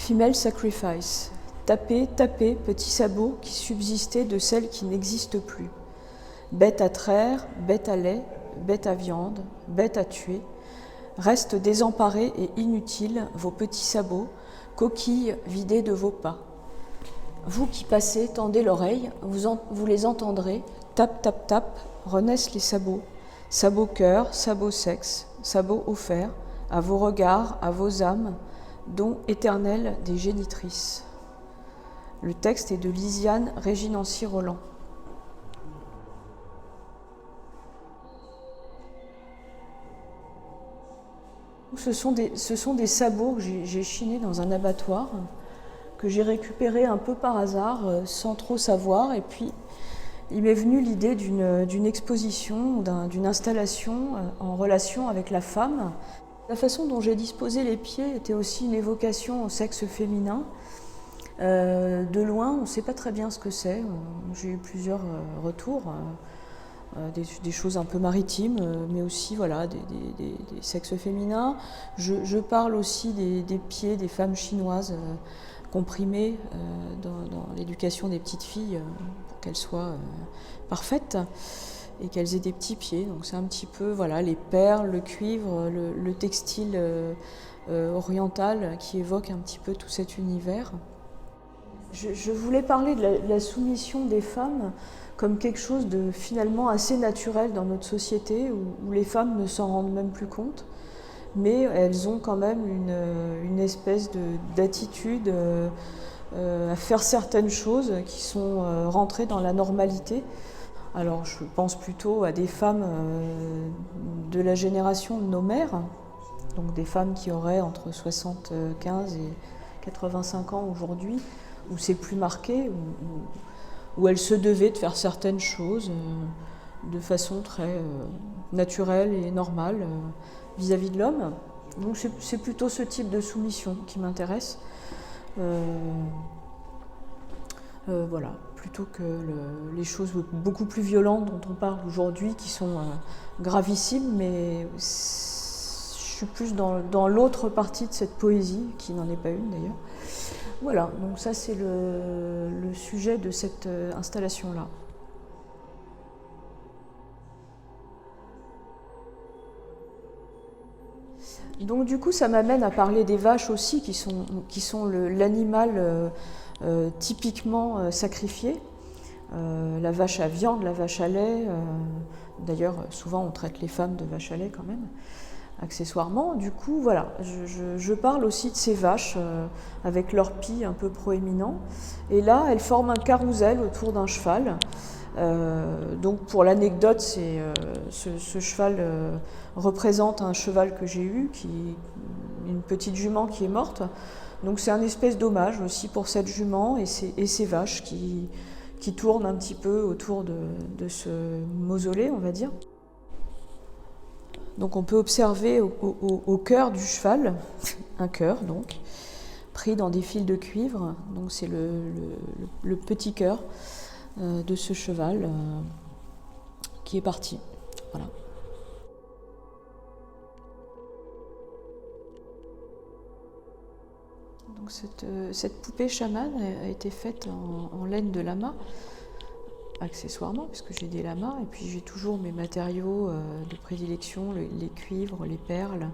Female sacrifice. Taper, taper, petits sabots qui subsistaient de celles qui n'existent plus. Bête à traire, bête à lait, bête à viande, bête à tuer. Restent désemparés et inutiles vos petits sabots, coquilles vidées de vos pas. Vous qui passez, tendez l'oreille, vous les entendrez. Tap, tap, tap, renaissent les sabots. Sabots cœur, sabots sexe, sabots offerts, à vos regards, à vos âmes, don éternel des génitrices. Le texte est de Lisiane Réginancy-Roland. Ce sont des sabots que j'ai chinés dans un abattoir, que j'ai récupérés un peu par hasard, sans trop savoir. Et puis, il m'est venu l'idée d'une exposition, d'une installation en relation avec la femme. La façon dont j'ai disposé les pieds était aussi une évocation au sexe féminin. De loin, on ne sait pas très bien ce que c'est. J'ai eu plusieurs retours, des choses un peu maritimes, mais aussi voilà, des sexes féminins. Je parle aussi des pieds des femmes chinoises comprimées dans l'éducation des petites filles pour qu'elles soient parfaites et qu'elles aient des petits pieds. Donc c'est un petit peu voilà, les perles, le cuivre, le textile oriental qui évoque un petit peu tout cet univers. Je voulais parler de la soumission des femmes comme quelque chose de finalement assez naturel dans notre société où les femmes ne s'en rendent même plus compte, mais elles ont quand même une espèce d'attitude à faire certaines choses qui sont rentrées dans la normalité. Alors je pense plutôt à des femmes de la génération de nos mères, donc des femmes qui auraient entre 75 et 85 ans aujourd'hui, où c'est plus marqué, où elles se devaient de faire certaines choses de façon très naturelle et normale vis-à-vis de l'homme. Donc c'est plutôt ce type de soumission qui m'intéresse. Voilà, plutôt que les choses beaucoup plus violentes dont on parle aujourd'hui, qui sont gravissimes, mais je suis plus dans l'autre partie de cette poésie, qui n'en est pas une d'ailleurs. Voilà, donc ça c'est le sujet de cette installation-là. Donc du coup ça m'amène à parler des vaches aussi, qui sont l'animal typiquement sacrifié. La vache à viande, la vache à lait, d'ailleurs souvent on traite les femmes de vaches à lait quand même, accessoirement. Du coup, voilà, je parle aussi de ces vaches avec leur pis un peu proéminent. Et là, elles forment un carrousel autour d'un cheval. Donc, pour l'anecdote, ce cheval représente un cheval que j'ai eu, une petite jument qui est morte. Donc, c'est un espèce d'hommage aussi pour cette jument et ces vaches qui tournent un petit peu autour de ce mausolée, on va dire. Donc on peut observer au cœur du cheval, un cœur donc, pris dans des fils de cuivre. Donc c'est le petit cœur de ce cheval qui est parti. Voilà. Donc cette poupée chamane a été faite en laine de lama, accessoirement, puisque j'ai des lamas, et puis j'ai toujours mes matériaux de prédilection, les cuivres, les perles,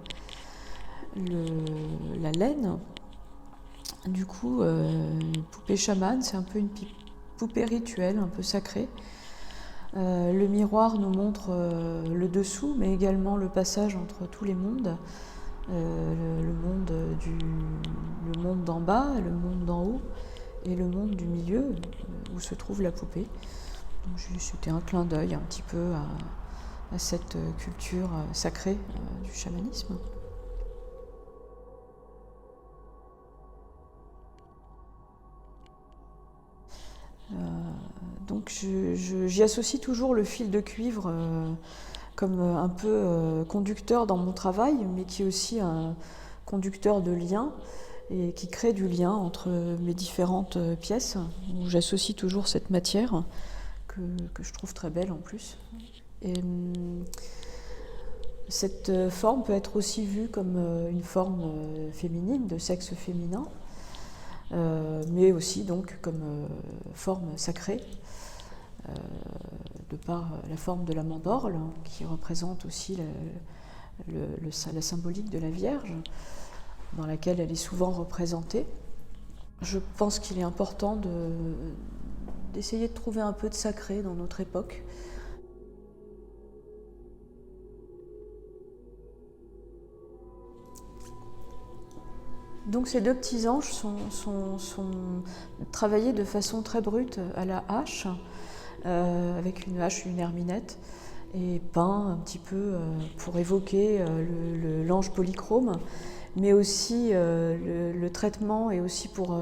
la laine. Du coup, poupée chamane, c'est un peu une poupée rituelle, un peu sacrée. Le miroir nous montre le dessous, mais également le passage entre tous les mondes. Le monde d'en bas, le monde d'en haut, et le monde du milieu, où se trouve la poupée. C'était un clin d'œil un petit peu à cette culture sacrée du chamanisme. Donc j'y associe toujours le fil de cuivre comme un peu conducteur dans mon travail, mais qui est aussi un conducteur de lien et qui crée du lien entre mes différentes pièces, où j'associe toujours cette matière que je trouve très belle en plus. Et cette forme peut être aussi vue comme une forme féminine, de sexe féminin. mais aussi donc comme forme sacrée, de par la forme de la mandorle, qui représente aussi la symbolique de la Vierge, dans laquelle elle est souvent représentée. Je pense qu'il est important d'essayer de trouver un peu de sacré dans notre époque. Donc ces deux petits anges sont travaillés de façon très brute à la hache, avec une hache, une herminette, et peints un petit peu pour évoquer l'ange polychrome, mais aussi le traitement est aussi pour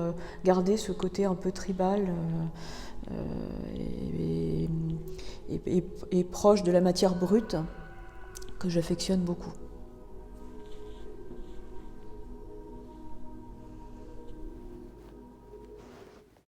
garder ce côté un peu tribal et proche de la matière brute que j'affectionne beaucoup.